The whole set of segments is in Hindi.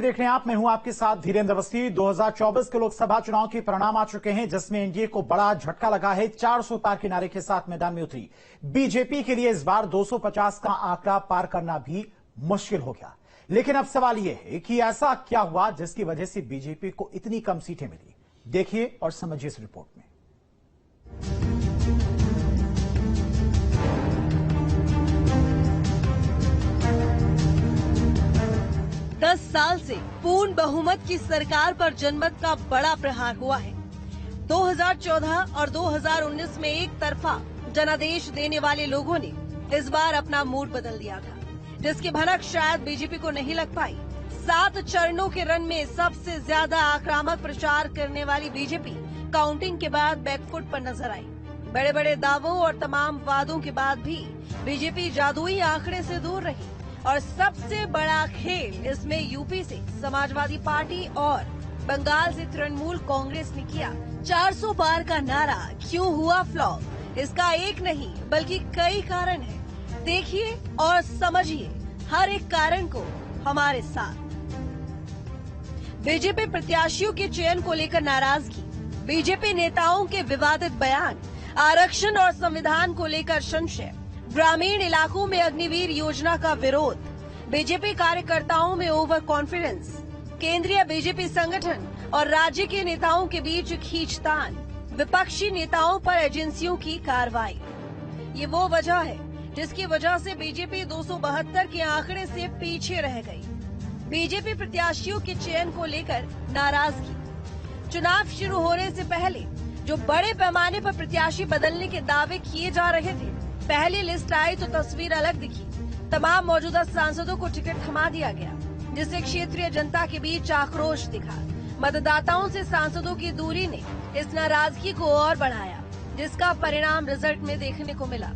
देख रहे हैं आप, मैं हूं आपके साथ धीरेन्द्र अवस्थी। 2024 के लोकसभा चुनाव के परिणाम आ चुके हैं, जिसमें एनडीए को बड़ा झटका लगा है। 400 पार के नारे के साथ मैदान में उतरी बीजेपी के लिए इस बार 250 का आंकड़ा पार करना भी मुश्किल हो गया। लेकिन अब सवाल यह है कि ऐसा क्या हुआ जिसकी वजह से बीजेपी को इतनी कम सीटें मिली। देखिए और समझिए इस रिपोर्ट में। 10 साल से पूर्ण बहुमत की सरकार पर जनमत का बड़ा प्रहार हुआ है। 2014 और 2019 में एक तरफा जनादेश देने वाले लोगों ने इस बार अपना मूड बदल दिया था, जिसकी भनक शायद बीजेपी को नहीं लग पाई। 7 चरणों के रन में सबसे ज्यादा आक्रामक प्रचार करने वाली बीजेपी काउंटिंग के बाद बैकफुट पर नजर आई। बड़े बड़े दावों और तमाम वादों के बाद भी बीजेपी जादुई आंकड़े से दूर रही। और सबसे बड़ा खेल इसमें यूपी से समाजवादी पार्टी और बंगाल से तृणमूल कांग्रेस ने किया। 400 पार का नारा क्यों हुआ फ्लॉप? इसका एक नहीं बल्कि कई कारण हैं। देखिए और समझिए हर एक कारण को हमारे साथ। बीजेपी प्रत्याशियों के चयन को लेकर नाराजगी, बीजेपी नेताओं के विवादित बयान, आरक्षण और संविधान को लेकर संशय, ग्रामीण इलाकों में अग्निवीर योजना का विरोध, बीजेपी कार्यकर्ताओं में ओवर कॉन्फिडेंस, केंद्रीय बीजेपी संगठन और राज्य के नेताओं के बीच खींचतान, विपक्षी नेताओं पर एजेंसियों की कार्रवाई। ये वो वजह है जिसकी वजह से बीजेपी 272 के आंकड़े से पीछे रह गई। बीजेपी प्रत्याशियों के चयन को लेकर नाराजगी। चुनाव शुरू होने से पहले जो बड़े पैमाने पर प्रत्याशी बदलने के दावे किए जा रहे थे, पहली लिस्ट आई तो तस्वीर अलग दिखी। तमाम मौजूदा सांसदों को टिकट थमा दिया गया, जिससे क्षेत्रीय जनता के बीच आक्रोश दिखा। मतदाताओं से सांसदों की दूरी ने इस नाराजगी को और बढ़ाया, जिसका परिणाम रिजल्ट में देखने को मिला।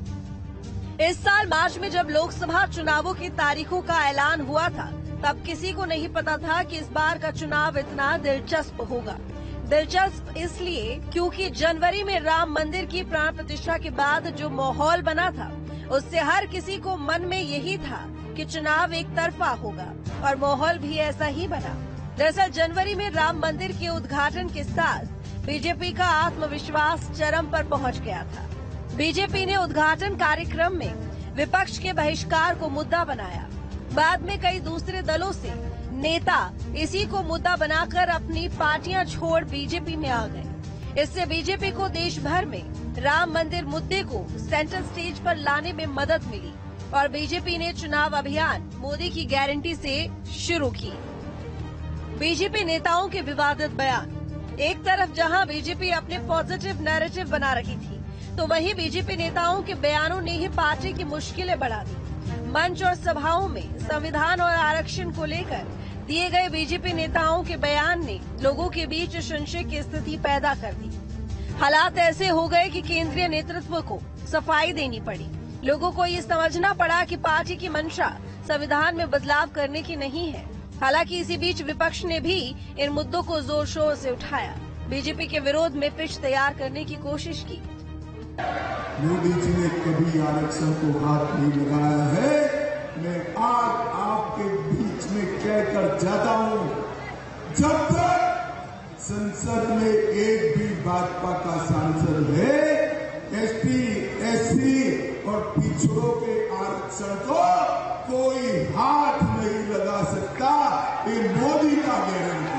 इस साल मार्च में जब लोकसभा चुनावों की तारीखों का ऐलान हुआ था, तब किसी को नहीं पता था कि इस बार का चुनाव इतना दिलचस्प होगा। दिलचस्प इसलिए क्योंकि जनवरी में राम मंदिर की प्राण प्रतिष्ठा के बाद जो माहौल बना था, उससे हर किसी को मन में यही था कि चुनाव एक तरफा होगा, और माहौल भी ऐसा ही बना। दरअसल जनवरी में राम मंदिर के उद्घाटन के साथ बीजेपी का आत्मविश्वास चरम पर पहुंच गया था। बीजेपी ने उद्घाटन कार्यक्रम में विपक्ष के बहिष्कार को मुद्दा बनाया। बाद में कई दूसरे दलों से नेता इसी को मुद्दा बनाकर अपनी पार्टियां छोड़ बीजेपी में आ गए। इससे बीजेपी को देश भर में राम मंदिर मुद्दे को सेंटर स्टेज पर लाने में मदद मिली और बीजेपी ने चुनाव अभियान मोदी की गारंटी से शुरू की। बीजेपी नेताओं के विवादित बयान। एक तरफ जहां बीजेपी अपने पॉजिटिव नैरेटिव बना रही थी, तो वहीं बीजेपी नेताओं के बयानों ने ही पार्टी की मुश्किलें बढ़ा दी। मंच और सभाओं में संविधान और आरक्षण को लेकर दिए गए बीजेपी नेताओं के बयान ने लोगों के बीच संशय की स्थिति पैदा कर दी। हालात ऐसे हो गए कि केंद्रीय नेतृत्व को सफाई देनी पड़ी। लोगों को ये समझना पड़ा कि पार्टी की मंशा संविधान में बदलाव करने की नहीं है। हालांकि इसी बीच विपक्ष ने भी इन मुद्दों को जोर शोर से उठाया, बीजेपी के विरोध में पिच तैयार करने की कोशिश की। मोदी जी ने कभी आरक्षण को हाथ नहीं लगाया है। मैं आज आपके बीच में कहकर जाता हूं, जब तक संसद में एक भी भाजपा का सांसद है, एसटी, एससी और पिछड़ों के आरक्षण को कोई हाथ नहीं लगा सकता। ये मोदी का गारंटी।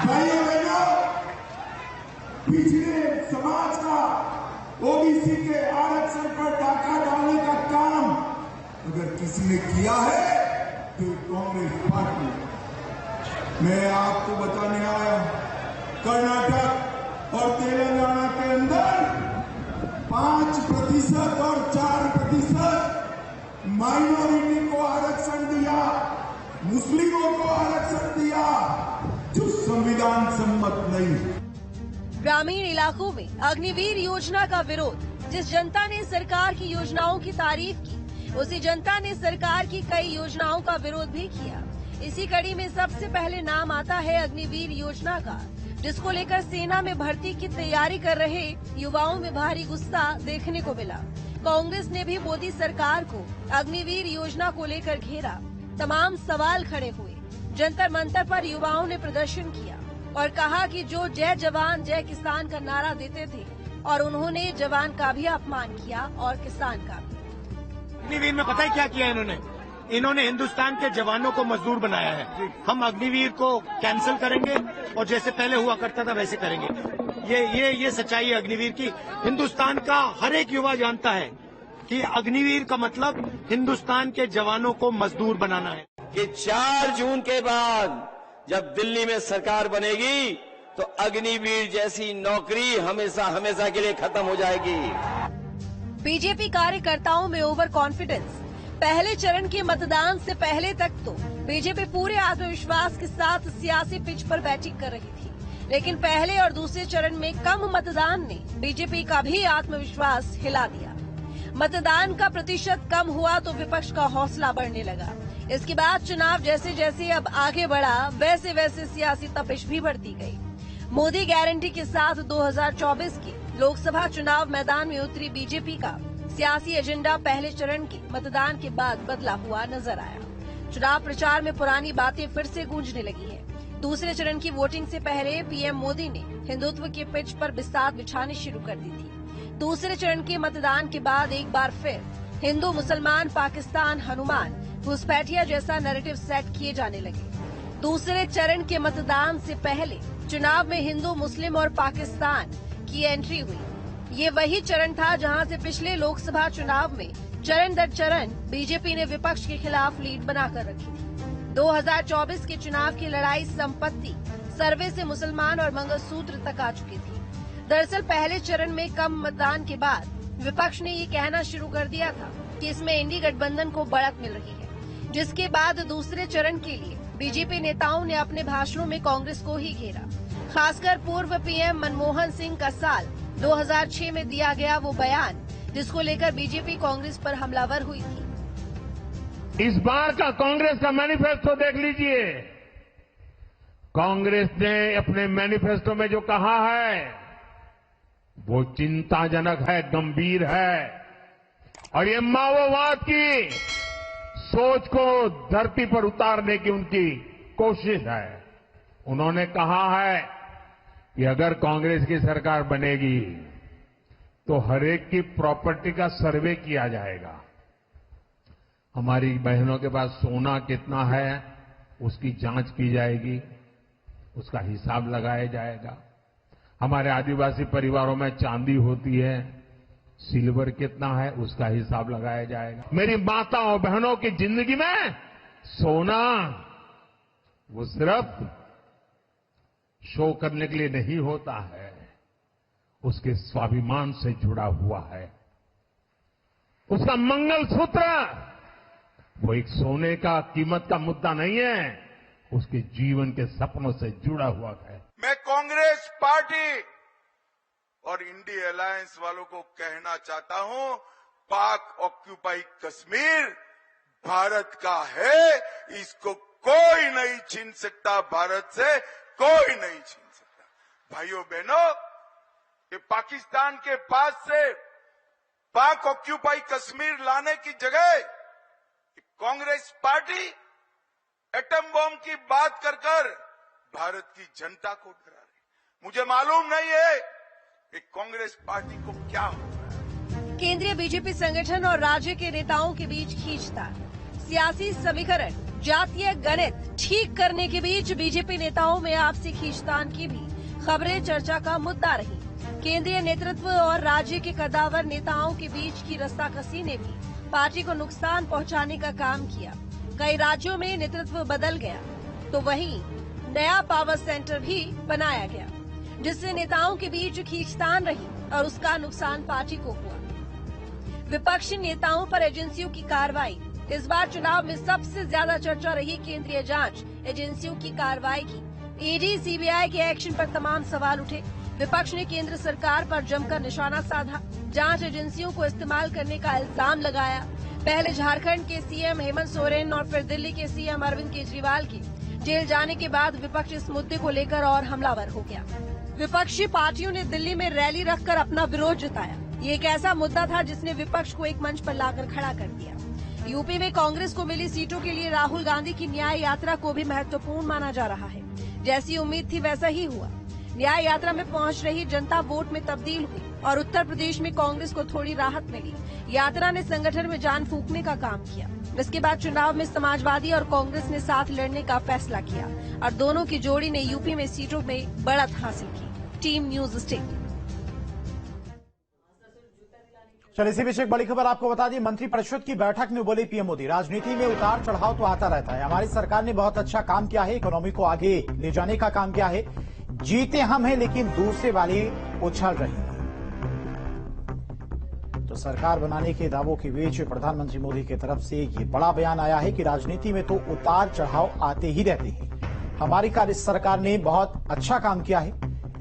भाइयों बहनों, पिछड़े समाज का ओबीसी के आरक्षण पर डाका डालने का काम अगर किसी ने किया है तो कांग्रेस पार्टी। मैं आपको बताने आया, कर्नाटक और तेलंगाना के अंदर 5% और 4% माइनॉरिटी को आरक्षण दिया, मुस्लिमों को आरक्षण दिया, जो संविधान सम्मत नहीं। ग्रामीण इलाकों में अग्निवीर योजना का विरोध। जिस जनता ने सरकार की योजनाओं की तारीफ की, उसी जनता ने सरकार की कई योजनाओं का विरोध भी किया। इसी कड़ी में सबसे पहले नाम आता है अग्निवीर योजना का, जिसको लेकर सेना में भर्ती की तैयारी कर रहे युवाओं में भारी गुस्सा देखने को मिला। कांग्रेस ने भी मोदी सरकार को अग्निवीर योजना को लेकर घेरा। तमाम सवाल खड़े हुए। जंतर मंतर पर युवाओं ने प्रदर्शन किया और कहा कि जो जय जवान जय किसान का नारा देते थे और उन्होंने जवान का भी अपमान किया और किसान का भी। अग्निवीर में पता है क्या किया इन्होंने हिंदुस्तान के जवानों को मजदूर बनाया है। हम अग्निवीर को कैंसिल करेंगे और जैसे पहले हुआ करता था वैसे करेंगे। ये सच्चाई है अग्निवीर की। हिंदुस्तान का हर एक युवा जानता है कि अग्निवीर का मतलब हिंदुस्तान के जवानों को मजदूर बनाना है। कि 4 जून के बाद जब दिल्ली में सरकार बनेगी तो अग्निवीर जैसी नौकरी हमेशा हमेशा के लिए खत्म हो जाएगी। बीजेपी कार्यकर्ताओं में ओवर कॉन्फिडेंस। पहले चरण के मतदान से पहले तक तो बीजेपी पूरे आत्मविश्वास के साथ सियासी पिच पर बैटिंग कर रही थी, लेकिन पहले और दूसरे चरण में कम मतदान ने बीजेपी का भी आत्मविश्वास हिला दिया। मतदान का प्रतिशत कम हुआ तो विपक्ष का हौसला बढ़ने लगा। इसके बाद चुनाव जैसे जैसे अब आगे बढ़ा वैसे वैसे सियासी तपिश भी बढ़ती गई। मोदी गारंटी के साथ 2024 के लोकसभा चुनाव मैदान में उतरी बीजेपी का सियासी एजेंडा पहले चरण के मतदान के बाद बदला हुआ नजर आया। चुनाव प्रचार में पुरानी बातें फिर से गूंजने लगी है। दूसरे चरण की वोटिंग से पहले पीएम मोदी ने हिंदुत्व के पिच पर बिसात बिछानी शुरू कर दी थी। दूसरे चरण के मतदान के बाद एक बार फिर हिंदू मुसलमान पाकिस्तान हनुमान घुसपैठिया जैसा नैरेटिव सेट किए जाने लगे। दूसरे चरण के मतदान से पहले चुनाव में हिंदू मुस्लिम और पाकिस्तान की एंट्री हुई। ये वही चरण था जहां से पिछले लोकसभा चुनाव में चरण दर चरण बीजेपी ने विपक्ष के खिलाफ लीड बनाकर रखी थी। 2024 के चुनाव की लड़ाई संपत्ति, सर्वे से मुसलमान और मंगलसूत्र तक आ चुकी थी। दरअसल पहले चरण में कम मतदान के बाद विपक्ष ने ये कहना शुरू कर दिया था कि इसमें इंडी गठबंधन को बढ़त मिल रही है, जिसके बाद दूसरे चरण के लिए बीजेपी नेताओं ने अपने भाषणों में कांग्रेस को ही घेरा। खासकर पूर्व पीएम मनमोहन सिंह का साल 2006 में दिया गया वो बयान जिसको लेकर बीजेपी कांग्रेस पर हमलावर हुई थी। इस बार का कांग्रेस का मैनिफेस्टो देख लीजिए। कांग्रेस ने अपने मैनिफेस्टो में जो कहा है वो चिंताजनक है, गंभीर है और ये माओवाद की सोच को धरती पर उतारने की उनकी कोशिश है। उन्होंने कहा है कि अगर कांग्रेस की सरकार बनेगी तो हरेक की प्रॉपर्टी का सर्वे किया जाएगा। हमारी बहनों के पास सोना कितना है उसकी जांच की जाएगी, उसका हिसाब लगाया जाएगा। हमारे आदिवासी परिवारों में चांदी होती है, सिल्वर कितना है उसका हिसाब लगाया जाएगा। मेरी माताओं बहनों की जिंदगी में सोना वो सिर्फ शो करने के लिए नहीं होता है, उसके स्वाभिमान से जुड़ा हुआ है। उसका मंगलसूत्र वो एक सोने का कीमत का मुद्दा नहीं है, उसके जीवन के सपनों से जुड़ा हुआ है। मैं कांग्रेस पार्टी और इंडी अलायंस वालों को कहना चाहता हूं, पाक ऑक्यूपाई कश्मीर भारत का है, इसको कोई नहीं छीन सकता, भारत से कोई नहीं छीन सकता। भाइयों बहनों, ये पाकिस्तान के पास से पाक ऑक्यूपाई कश्मीर लाने की जगह कांग्रेस पार्टी एटम बॉम्ब की बात कर भारत की जनता को डरा रही। मुझे मालूम नहीं है कि कांग्रेस पार्टी को क्या हो रहा है। केंद्रीय बीजेपी संगठन और राज्य के नेताओं के बीच खींचतान, सियासी समीकरण, जातीय गणित ठीक करने के बीच बीजेपी नेताओं में आपसी खींचतान की भी खबरें चर्चा का मुद्दा रही। केंद्रीय नेतृत्व और राज्य के कद्दावर नेताओं के बीच की रस्साकसी ने भी पार्टी को नुकसान पहुंचाने का काम किया। कई राज्यों में नेतृत्व बदल गया तो वहीं नया पावर सेंटर भी बनाया गया, जिससे नेताओं के बीच खींचतान रही और उसका नुकसान पार्टी को हुआ। विपक्षी नेताओं पर एजेंसियों की कार्रवाई। इस बार चुनाव में सबसे ज्यादा चर्चा रही केंद्रीय जांच एजेंसियों की कार्रवाई की। ईडी, सीबीआई के एक्शन पर तमाम सवाल उठे। विपक्ष ने केंद्र सरकार पर जमकर निशाना साधा, जांच एजेंसियों को इस्तेमाल करने का इल्जाम लगाया। पहले झारखंड के सीएम हेमंत सोरेन और फिर दिल्ली के सीएम अरविंद केजरीवाल के जेल जाने के बाद विपक्ष इस मुद्दे को लेकर और हमलावर हो गया। विपक्षी पार्टियों ने दिल्ली में रैली रखकर अपना विरोध जताया। ये एक ऐसा मुद्दा था जिसने विपक्ष को एक मंच पर लाकर खड़ा कर दिया। यूपी में कांग्रेस को मिली सीटों के लिए राहुल गांधी की न्याय यात्रा को भी महत्वपूर्ण माना जा रहा है। जैसी उम्मीद थी वैसा ही हुआ। न्याय यात्रा में पहुंच रही जनता वोट में तब्दील हुई और उत्तर प्रदेश में कांग्रेस को थोड़ी राहत मिली। यात्रा ने संगठन में जान फूंकने का काम किया। इसके बाद चुनाव में समाजवादी और कांग्रेस ने साथ लड़ने का फैसला किया और दोनों की जोड़ी ने यूपी में सीटों में बढ़त हासिल की। Team news state. चलिए इसी बीच एक बड़ी खबर आपको बता दी। मंत्रिपरिषद की बैठक में बोले पीएम मोदी, राजनीति में उतार चढ़ाव तो आता रहता है। हमारी सरकार ने बहुत अच्छा काम किया है, इकोनॉमी को आगे ले जाने का काम किया है। जीते हम हैं लेकिन दूसरे वाले उछल रहे हैं। तो सरकार बनाने के दावों के बीच प्रधानमंत्री मोदी की तरफ से ये बड़ा बयान आया है कि राजनीति में तो उतार चढ़ाव आते ही रहते हैं। हमारी सरकार ने बहुत अच्छा काम किया है,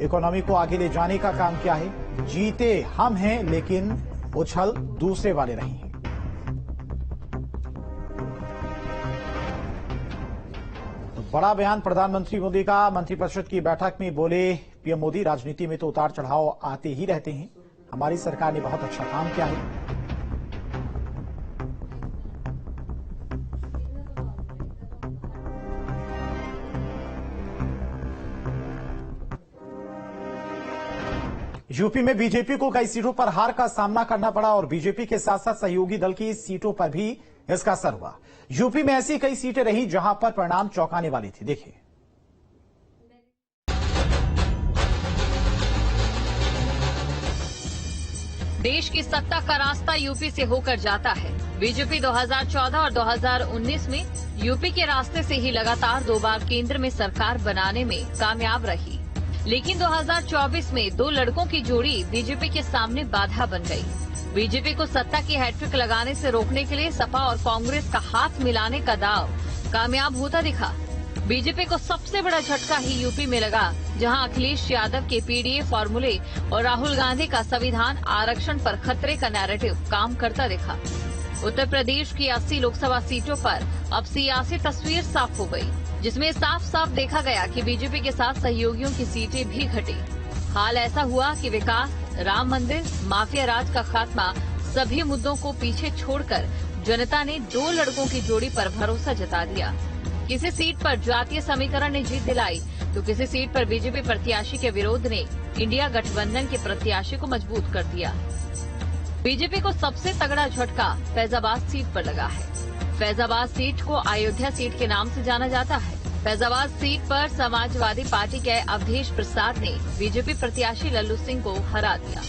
इकोनॉमी को आगे ले जाने का काम किया है। जीते हम हैं लेकिन उछल दूसरे वाले रहे हैं। तो बड़ा बयान प्रधानमंत्री मोदी का। मंत्रिपरिषद की बैठक में बोले पीएम मोदी, राजनीति में तो उतार चढ़ाव आते ही रहते हैं। हमारी सरकार ने बहुत अच्छा काम किया है। यूपी में बीजेपी को कई सीटों पर हार का सामना करना पड़ा और बीजेपी के साथ साथ सहयोगी दल की सीटों पर भी इसका असर हुआ। यूपी में ऐसी कई सीटें रही जहां पर परिणाम चौंकाने वाली थी। देखिए, देश की सत्ता का रास्ता यूपी से होकर जाता है। बीजेपी 2014 और 2019 में यूपी के रास्ते से ही लगातार 2 बार केंद्र में सरकार बनाने में कामयाब रही। लेकिन 2024 में 2 लड़कों की जोड़ी बीजेपी के सामने बाधा बन गई। बीजेपी को सत्ता की हैट्रिक लगाने से रोकने के लिए सपा और कांग्रेस का हाथ मिलाने का दाव कामयाब होता दिखा। बीजेपी को सबसे बड़ा झटका ही यूपी में लगा, जहां अखिलेश यादव के पीडीए फॉर्मूले और राहुल गांधी का संविधान आरक्षण पर खतरे का नैरेटिव काम करता दिखा। उत्तर प्रदेश की 80 लोकसभा सीटों पर अब सियासी तस्वीर साफ हो गई, जिसमें साफ साफ देखा गया कि बीजेपी के साथ सहयोगियों की सीटें भी घटी। हाल ऐसा हुआ कि विकास, राम मंदिर, माफिया राज का खात्मा सभी मुद्दों को पीछे छोड़कर जनता ने 2 लड़कों की जोड़ी पर भरोसा जता दिया। किसी सीट पर जातीय समीकरण ने जीत दिलाई तो किसी सीट पर बीजेपी प्रत्याशी के विरोध ने इंडिया गठबंधन के प्रत्याशी को मजबूत कर दिया। बीजेपी को सबसे तगड़ा झटका फैजाबाद सीट पर लगा है। फैजाबाद सीट को अयोध्या सीट के नाम से जाना जाता है। फैजाबाद सीट पर समाजवादी पार्टी के अवधेश प्रसाद ने बीजेपी प्रत्याशी लल्लू सिंह को हरा दिया।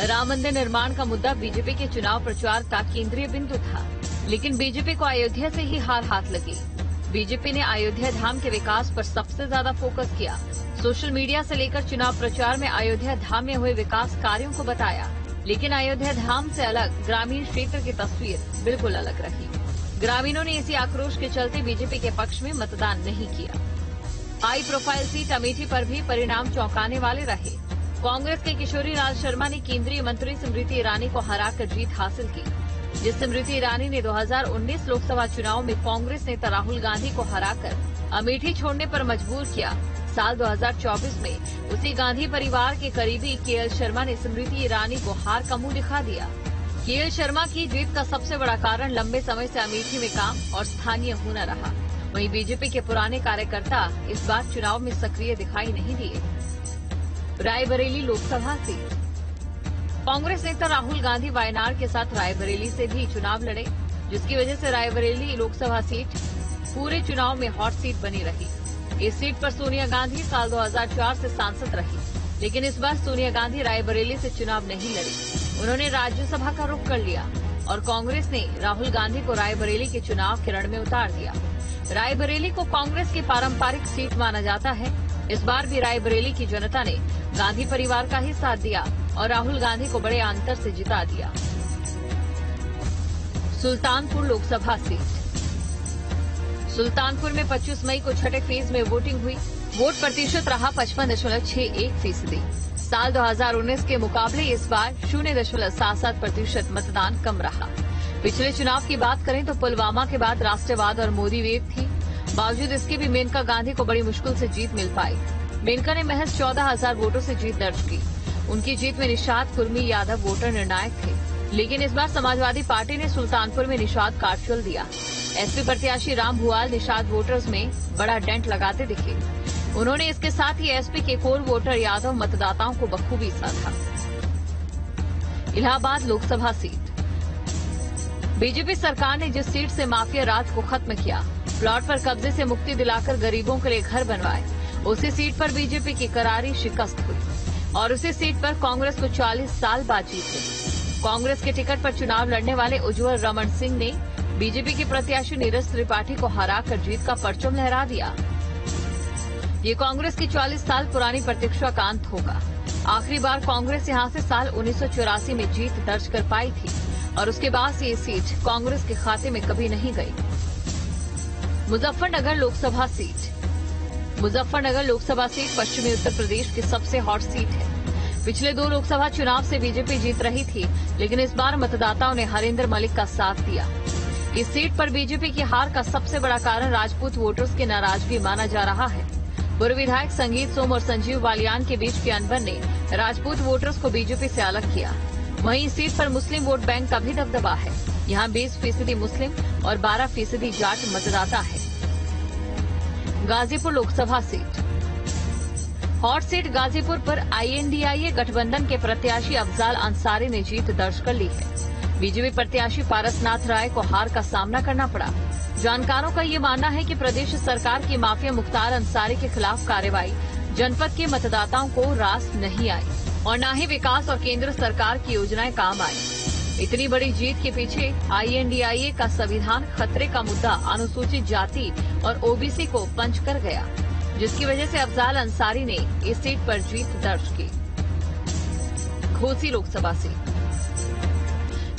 राम मंदिर निर्माण का मुद्दा बीजेपी के चुनाव प्रचार का केंद्रीय बिंदु था, लेकिन बीजेपी को अयोध्या से ही हार हाथ लगी। बीजेपी ने अयोध्या धाम के विकास पर सबसे ज्यादा फोकस किया। सोशल मीडिया से लेकर चुनाव प्रचार में अयोध्या धाम में हुए विकास कार्यों को बताया, लेकिन अयोध्या धाम से अलग ग्रामीण क्षेत्र की तस्वीर बिल्कुल अलग रही। ग्रामीणों ने इसी आक्रोश के चलते बीजेपी के पक्ष में मतदान नहीं किया। हाई प्रोफाइल सीट अमेठी पर भी परिणाम चौंकाने वाले रहे। कांग्रेस के किशोरी लाल शर्मा ने केंद्रीय मंत्री स्मृति ईरानी को हराकर जीत हासिल की। जिस स्मृति ईरानी ने 2019 लोकसभा चुनाव में कांग्रेस नेता राहुल गांधी को हराकर अमेठी छोड़ने पर मजबूर किया, साल 2024 में उसी गांधी परिवार के करीबी केएल शर्मा ने स्मृति ईरानी को हार का मुंह दिखा दिया। केएल शर्मा की जीत का सबसे बड़ा कारण लंबे समय से अमेठी में काम और स्थानीय होना रहा। वहीं बीजेपी के पुराने कार्यकर्ता इस बार चुनाव में सक्रिय दिखाई नहीं दिए। रायबरेली लोकसभा सीट, कांग्रेस नेता राहुल गांधी वायनाड के साथ रायबरेली से भी चुनाव लड़े, जिसकी वजह से रायबरेली लोकसभा सीट पूरे चुनाव में हॉट सीट बनी रही। इस सीट पर सोनिया गांधी साल 2004 से सांसद रही, लेकिन इस बार सोनिया गांधी रायबरेली से चुनाव नहीं लड़ी। उन्होंने राज्यसभा का रुख कर लिया और कांग्रेस ने राहुल गांधी को रायबरेली के चुनाव के रण में उतार दिया। रायबरेली को कांग्रेस की पारंपरिक सीट माना जाता है। इस बार भी रायबरेली की जनता ने गांधी परिवार का ही साथ दिया और राहुल गांधी को बड़े अंतर से जिता दिया। सुल्तानपुर लोकसभा सीट, सुल्तानपुर में 25 मई को छठे फेज में वोटिंग हुई। वोट प्रतिशत रहा 55.61%। साल 2019 के मुकाबले इस बार 0.77% मतदान कम रहा। पिछले चुनाव की बात करें तो पुलवामा के बाद राष्ट्रवाद और मोदी वेव थी। बावजूद इसके भी मेनका गांधी को बड़ी मुश्किल से जीत मिल पाई। मेनका ने महज 14,000 वोटों से जीत दर्ज की। उनकी जीत में निषाद, कुर्मी, यादव वोटर निर्णायक थे, लेकिन इस बार समाजवादी पार्टी ने सुल्तानपुर में निषाद कार्ड चल दिया। एसपी प्रत्याशी राम भुआल निषाद वोटर्स में बड़ा डेंट लगाते दिखे। उन्होंने इसके साथ ही एसपी के कोर वोटर यादव मतदाताओं को बखूबी साधा। इलाहाबाद लोकसभा सीट। बीजेपी सरकार ने जिस सीट से माफिया राज को खत्म किया, प्लॉट पर कब्जे से मुक्ति दिलाकर गरीबों के लिए घर बनवाए, उसी सीट पर बीजेपी की करारी शिकस्त हुई और उसी सीट पर कांग्रेस को 40 साल बाद जीत हुई। कांग्रेस के टिकट पर चुनाव लड़ने वाले उज्जवल रमण सिंह ने बीजेपी के प्रत्याशी नीरज त्रिपाठी को हराकर जीत का परचम लहरा दिया। ये कांग्रेस की 40 साल पुरानी प्रतीक्षा का अंत होगा। आखिरी बार कांग्रेस यहां से साल 1984 में जीत दर्ज कर पाई थी और उसके बाद से ये सीट कांग्रेस के खाते में कभी नहीं गई। मुजफ्फरनगर लोकसभा सीट। मुजफ्फरनगर लोकसभा सीट पश्चिमी उत्तर प्रदेश की सबसे हॉट सीट है। पिछले 2 लोकसभा चुनाव से बीजेपी जीत रही थी, लेकिन इस बार मतदाताओं ने हरेंद्र मलिक का साथ दिया। इस सीट पर बीजेपी की हार का सबसे बड़ा कारण राजपूत वोटर्स की नाराजगी माना जा रहा है। पूर्व विधायक संगीत सोम और संजीव बालियान के बीच की अनबन ने राजपूत वोटर्स को बीजेपी से अलग किया। वहीं इस सीट पर मुस्लिम वोट बैंक का भी दबदबा है। यहाँ 20% मुस्लिम और 12% जाट मतदाता है। Ghazipur Lok Sabha seat. Hot seat Ghazipur पर आईएनडीआईए गठबंधन के प्रत्याशी अफजाल अंसारी ने जीत दर्ज कर ली है। बीजेपी प्रत्याशी पारसनाथ राय को हार का सामना करना पड़ा। जानकारों का ये मानना है कि प्रदेश सरकार की माफिया मुख्तार अंसारी के खिलाफ कार्रवाई जनपद के मतदाताओं को रास नहीं आई और न ही विकास और केंद्र सरकार की योजनाएं काम आई। इतनी बड़ी जीत के पीछे आईएनडीआईए का संविधान खतरे का मुद्दा अनुसूचित जाति और ओबीसी को पंच कर गया, जिसकी वजह से अफजाल अंसारी ने इस सीट पर जीत दर्ज की। घोसी लोकसभा सीट।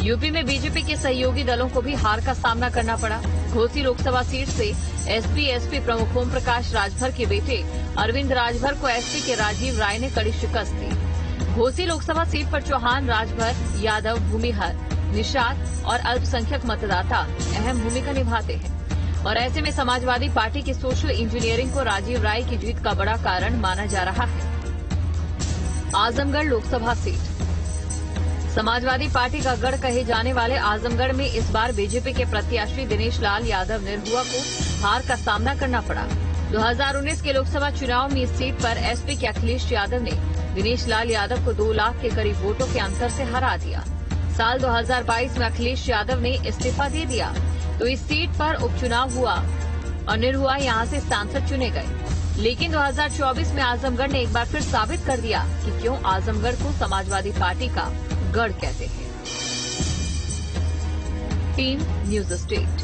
यूपी में बीजेपी के सहयोगी दलों को भी हार का सामना करना पड़ा। घोसी लोकसभा सीट से एसपी प्रमुख ओम प्रकाश राजभर के बेटे अरविंद राजभर को एसपी के राजीव राय ने कड़ी शिकस्त दी। घोसी लोकसभा सीट पर चौहान, राजभर, यादव, भूमिहर, निषाद और अल्पसंख्यक मतदाता अहम भूमिका निभाते हैं और ऐसे में समाजवादी पार्टी की सोशल इंजीनियरिंग को राजीव राय की जीत का बड़ा कारण माना जा रहा है। आजमगढ़ लोकसभा सीट। समाजवादी पार्टी का गढ़ कहे जाने वाले आजमगढ़ में इस बार बीजेपी के प्रत्याशी दिनेश लाल यादव निरहुआ को हार का सामना करना पड़ा। 2019 के लोकसभा चुनाव में इस सीट पर एसपी के अखिलेश यादव ने दिनेश लाल यादव को 2 लाख के करीब वोटों के अंतर से हरा दिया। साल 2022 में अखिलेश यादव ने इस्तीफा दे दिया तो इस सीट पर उपचुनाव हुआ और निरहुआ यहां से सांसद चुने गए। लेकिन 2024 में आजमगढ़ ने एक बार फिर साबित कर दिया कि क्यों आजमगढ़ को समाजवादी पार्टी का गढ़ कहते हैं। Team news state.